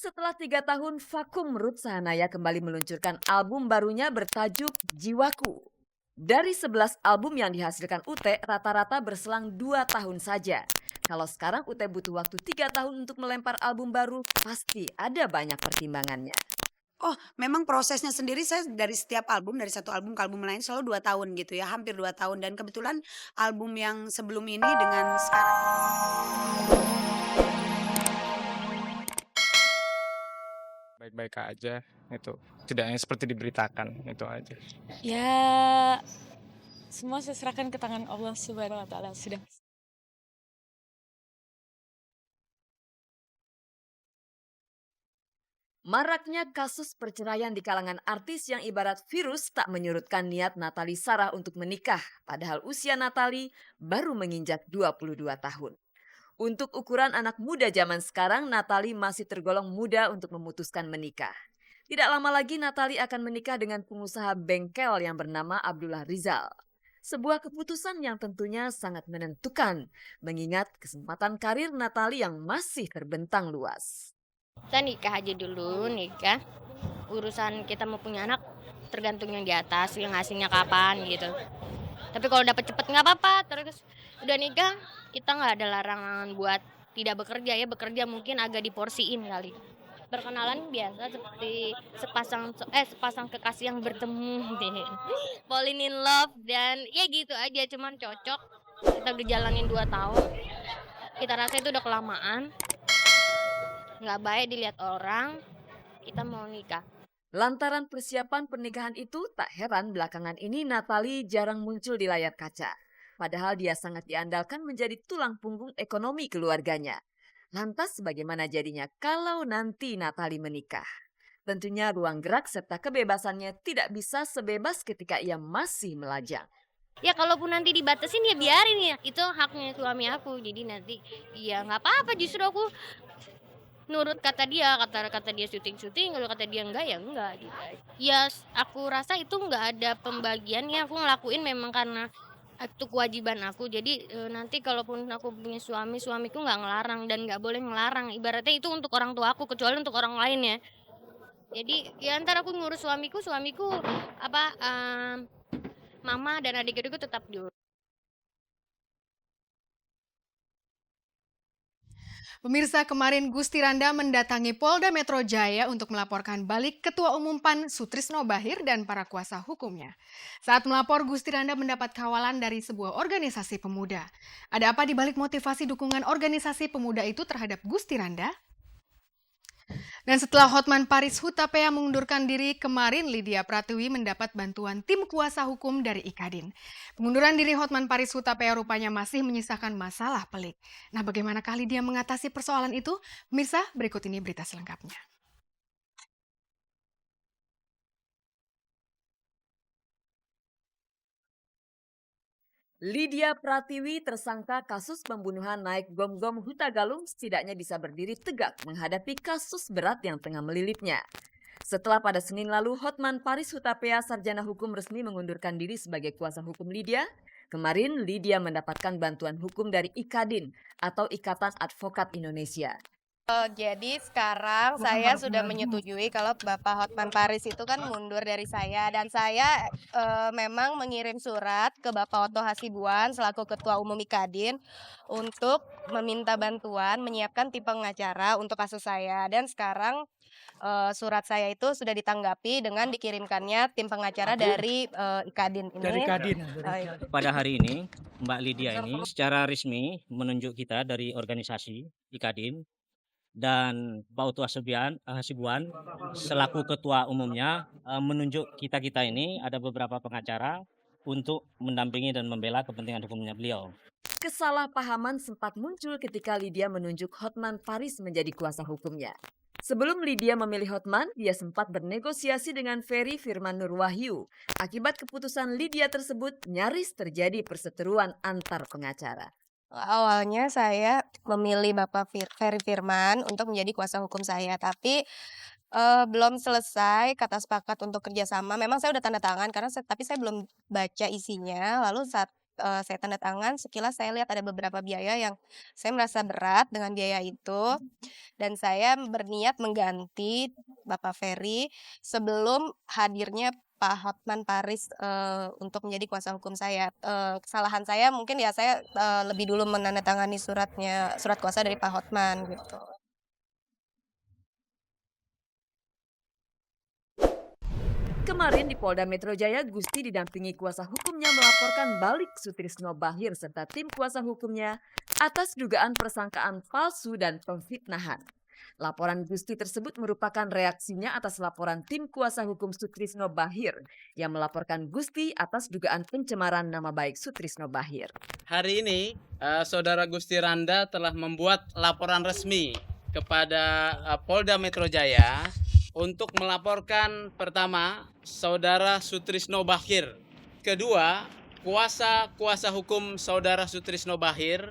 Setelah 3 tahun vakum, Ruth Sahanaya kembali meluncurkan album barunya bertajuk Jiwaku. Dari 11 album yang dihasilkan Ute, rata-rata berselang 2 tahun saja. Kalau sekarang Ute butuh waktu 3 tahun untuk melempar album baru, pasti ada banyak pertimbangannya. Oh, memang prosesnya sendiri saya dari setiap album, dari satu album ke album lain selalu 2 tahun gitu ya, hampir 2 tahun dan kebetulan album yang sebelum ini dengan sekarang Baik-baik aja, itu. Tidak hanya seperti diberitakan, itu aja. Ya, semua saya serahkan ke tangan Allah Subhanahu wa taala sudah. Maraknya kasus perceraian di kalangan artis yang ibarat virus tak menyurutkan niat Natalie Sarah untuk menikah, padahal usia Natalie baru menginjak 22 tahun. Untuk ukuran anak muda zaman sekarang, Natalie masih tergolong muda untuk memutuskan menikah. Tidak lama lagi Natalie akan menikah dengan pengusaha bengkel yang bernama Abdullah Rizal. Sebuah keputusan yang tentunya sangat menentukan, mengingat kesempatan karir Natalie yang masih terbentang luas. Kita nikah aja dulu, nikah. Urusan kita mau punya anak tergantung yang di atas, yang ngasihnya kapan gitu. Tapi kalau dapat cepet nggak apa-apa. Terus udah nikah, kita nggak ada larangan buat tidak bekerja ya. Bekerja mungkin agak diporsiin kali. Perkenalan biasa seperti sepasang kekasih yang bertemu, falling in love dan ya gitu aja, cuman cocok. Kita udah jalanin 2 tahun. Kita rasa itu udah kelamaan. Nggak baik dilihat orang, kita mau nikah. Lantaran persiapan pernikahan itu, tak heran belakangan ini Natalie jarang muncul di layar kaca. Padahal dia sangat diandalkan menjadi tulang punggung ekonomi keluarganya. Lantas bagaimana jadinya kalau nanti Natalie menikah? Tentunya ruang gerak serta kebebasannya tidak bisa sebebas ketika ia masih melajang. Ya kalaupun nanti dibatasin ya biarin ya, itu haknya suami aku. Jadi nanti ya nggak apa-apa, justru aku nurut kata dia syuting, kalau kata dia enggak ya enggak gitu. Ya aku rasa itu nggak ada pembagiannya, aku ngelakuin memang karena itu kewajiban aku. Jadi nanti kalaupun aku punya suami, suamiku nggak ngelarang dan nggak boleh ngelarang. Ibaratnya itu untuk orang tua aku, kecuali untuk orang lain ya. Jadi ya ntar aku ngurus suamiku apa mama dan adik-adikku tetap diurus. Pemirsa, kemarin Gusti Randa mendatangi Polda Metro Jaya untuk melaporkan balik Ketua Umum PAN Sutrisno Bahir dan para kuasa hukumnya. Saat melapor, Gusti Randa mendapat kawalan dari sebuah organisasi pemuda. Ada apa di balik motivasi dukungan organisasi pemuda itu terhadap Gusti Randa? Dan setelah Hotman Paris Hutapea mengundurkan diri, kemarin Lydia Pratiwi mendapat bantuan tim kuasa hukum dari Ikadin. Pengunduran diri Hotman Paris Hutapea rupanya masih menyisakan masalah pelik. Nah, bagaimanakah Lydia mengatasi persoalan itu? Pemirsa, berikut ini berita selengkapnya. Lydia Pratiwi, tersangka kasus pembunuhan naik Gom-Gom Hutagalung, setidaknya bisa berdiri tegak menghadapi kasus berat yang tengah melilitnya. Setelah pada Senin lalu Hotman Paris Hutapea, sarjana hukum, resmi mengundurkan diri sebagai kuasa hukum Lydia, kemarin Lydia mendapatkan bantuan hukum dari Ikadin atau Ikatan Advokat Indonesia. Jadi sekarang saya sudah menyetujui kalau Bapak Hotman Paris itu kan mundur dari saya dan saya memang mengirim surat ke Bapak Otto Hasibuan selaku Ketua Umum Ikadin untuk meminta bantuan menyiapkan tim pengacara untuk kasus saya dan sekarang surat saya itu sudah ditanggapi dengan dikirimkannya tim pengacara dari Ikadin ini. Dari Kadin. Iya. Pada hari ini, Mbak Lydia ini secara resmi menunjuk kita dari organisasi Ikadin dan Pak Utu Hasibuan selaku ketua umumnya menunjuk kita ini ada beberapa pengacara untuk mendampingi dan membela kepentingan hukumnya beliau. Kesalahpahaman sempat muncul ketika Lydia menunjuk Hotman Paris menjadi kuasa hukumnya. Sebelum Lydia memilih Hotman, dia sempat bernegosiasi dengan Ferry Firman Nurwahyu. Akibat keputusan Lydia tersebut, nyaris terjadi perseteruan antar pengacara. Awalnya saya memilih Bapak Ferry Firman untuk menjadi kuasa hukum saya, tapi belum selesai kata sepakat untuk kerjasama. Memang saya udah tanda tangan tapi saya belum baca isinya. Lalu saat saya tanda tangan, sekilas saya lihat ada beberapa biaya yang saya merasa berat dengan biaya itu, dan saya berniat mengganti Bapak Ferry sebelum hadirnya Pak Hotman Paris, untuk menjadi kuasa hukum saya. Kesalahan saya mungkin ya saya, lebih dulu menandatangani surat kuasa dari Pak Hotman gitu. Kemarin di Polda Metro Jaya, Gusti didampingi kuasa hukumnya melaporkan balik Sutrisno Bahir serta tim kuasa hukumnya atas dugaan persangkaan palsu dan pemfitnahan. Laporan Gusti tersebut merupakan reaksinya atas laporan tim kuasa hukum Sutrisno Bahir yang melaporkan Gusti atas dugaan pencemaran nama baik Sutrisno Bahir. Hari ini Saudara Gusti Randa telah membuat laporan resmi kepada Polda Metro Jaya untuk melaporkan pertama Saudara Sutrisno Bahir, kedua kuasa hukum Saudara Sutrisno Bahir.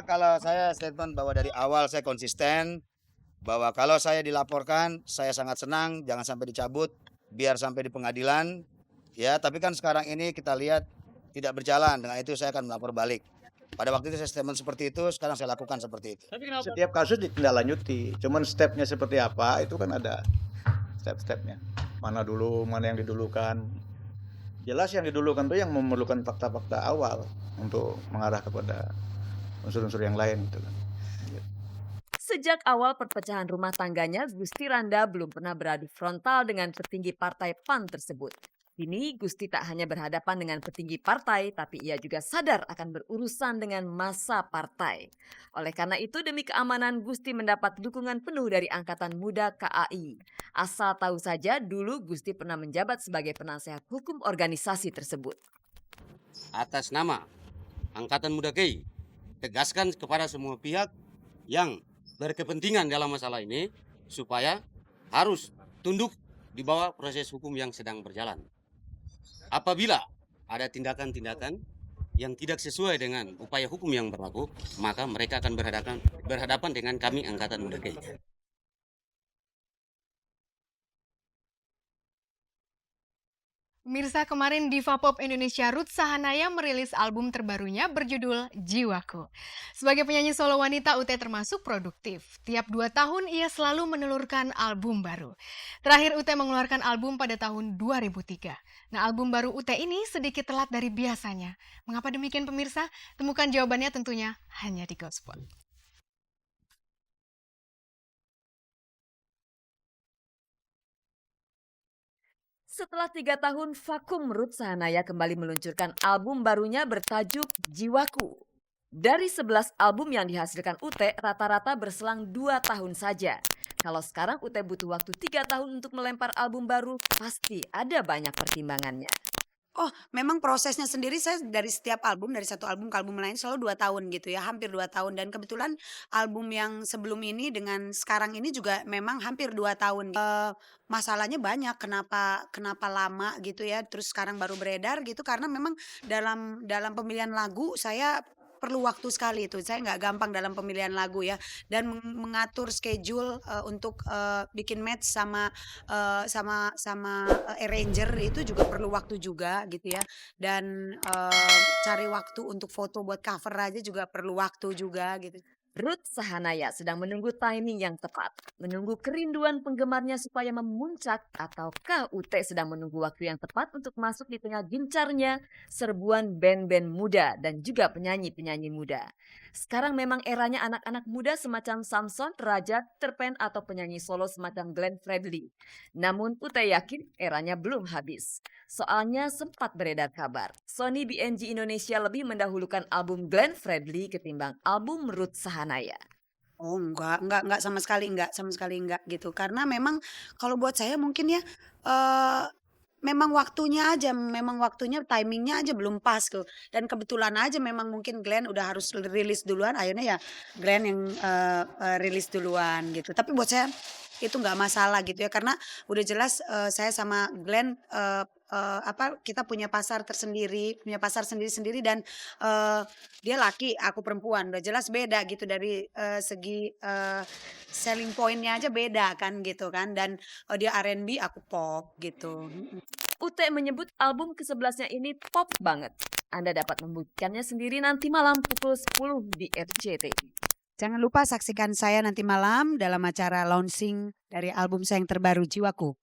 Kalau saya statement bahwa dari awal saya konsisten bahwa kalau saya dilaporkan saya sangat senang, jangan sampai dicabut, biar sampai di pengadilan ya. Tapi kan sekarang ini kita lihat tidak berjalan, dengan itu saya akan melapor balik. Pada waktu itu saya statement seperti itu, sekarang saya lakukan seperti itu. Setiap kasus ditindaklanjuti, cuman stepnya seperti apa itu kan ada step-stepnya. Mana dulu, mana yang didulukan. Jelas yang didulukan itu yang memerlukan fakta-fakta awal untuk mengarah kepada unsur-unsur yang lain gitu kan. Sejak awal perpecahan rumah tangganya, Gusti Randa belum pernah beradu frontal dengan petinggi partai PAN tersebut. Kini Gusti tak hanya berhadapan dengan petinggi partai, tapi ia juga sadar akan berurusan dengan massa partai. Oleh karena itu, demi keamanan, Gusti mendapat dukungan penuh dari Angkatan Muda KAI. Asal tahu saja, dulu Gusti pernah menjabat sebagai penasehat hukum organisasi tersebut. Atas nama Angkatan Muda KAI, tegaskan kepada semua pihak yang berkepentingan dalam masalah ini supaya harus tunduk di bawah proses hukum yang sedang berjalan. Apabila ada tindakan-tindakan yang tidak sesuai dengan upaya hukum yang berlaku, maka mereka akan berhadapan dengan kami Angkatan Muda KAI. Mirsa, kemarin diva pop Indonesia Ruth Sahanaya merilis album terbarunya berjudul Jiwaku. Sebagai penyanyi solo wanita, Ut termasuk produktif. Tiap 2 tahun ia selalu menelurkan album baru. Terakhir Ut mengeluarkan album pada tahun 2003. Nah, album baru Ut ini sedikit telat dari biasanya. Mengapa demikian pemirsa? Temukan jawabannya tentunya hanya di Gospel. Setelah 3 tahun vakum, Ruth Sahanaya kembali meluncurkan album barunya bertajuk Jiwaku. Dari 11 album yang dihasilkan Ut, rata-rata berselang 2 tahun saja. Kalau sekarang Ut butuh waktu 3 tahun untuk melempar album baru, pasti ada banyak pertimbangannya. Oh, memang prosesnya sendiri saya dari setiap album, dari satu album ke album lain selalu 2 tahun gitu ya, hampir 2 tahun. Dan kebetulan album yang sebelum ini dengan sekarang ini juga memang hampir 2 tahun. Masalahnya banyak, kenapa lama gitu ya, terus sekarang baru beredar gitu, karena memang dalam pemilihan lagu saya perlu waktu sekali itu. Saya nggak gampang dalam pemilihan lagu ya, dan mengatur schedule untuk bikin match sama arranger itu juga perlu waktu juga gitu ya. Dan cari waktu untuk foto buat cover aja juga perlu waktu juga gitu. Ruth Sahanaya sedang menunggu timing yang tepat, menunggu kerinduan penggemarnya supaya memuncak, ataukah Ut sedang menunggu waktu yang tepat untuk masuk di tengah gencarnya serbuan band-band muda dan juga penyanyi-penyanyi muda. Sekarang memang eranya anak-anak muda semacam Samson, Raja, Peter Pan atau penyanyi solo semacam Glenn Fredly. Namun Ut yakin eranya belum habis. Soalnya sempat beredar kabar, Sony BMG Indonesia lebih mendahulukan album Glenn Fredly ketimbang album Ruth Sahanaya. Oh enggak sama sekali enggak gitu. Karena memang kalau buat saya mungkin ya memang waktunya timingnya aja belum pas tuh. Dan kebetulan aja memang mungkin Glenn udah harus rilis duluan, akhirnya ya Glenn yang rilis duluan gitu. Tapi buat saya itu nggak masalah gitu ya, karena udah jelas saya sama Glenn kita punya pasar sendiri dan dia laki, aku perempuan, udah jelas beda gitu dari segi selling pointnya aja beda kan gitu kan, dan dia R&B, aku pop gitu. Ut menyebut album ke-11-nya ini pop banget. Anda dapat membuktikannya sendiri nanti malam pukul 10 di RCTI. Jangan lupa saksikan saya nanti malam dalam acara launching dari album saya yang terbaru Jiwaku.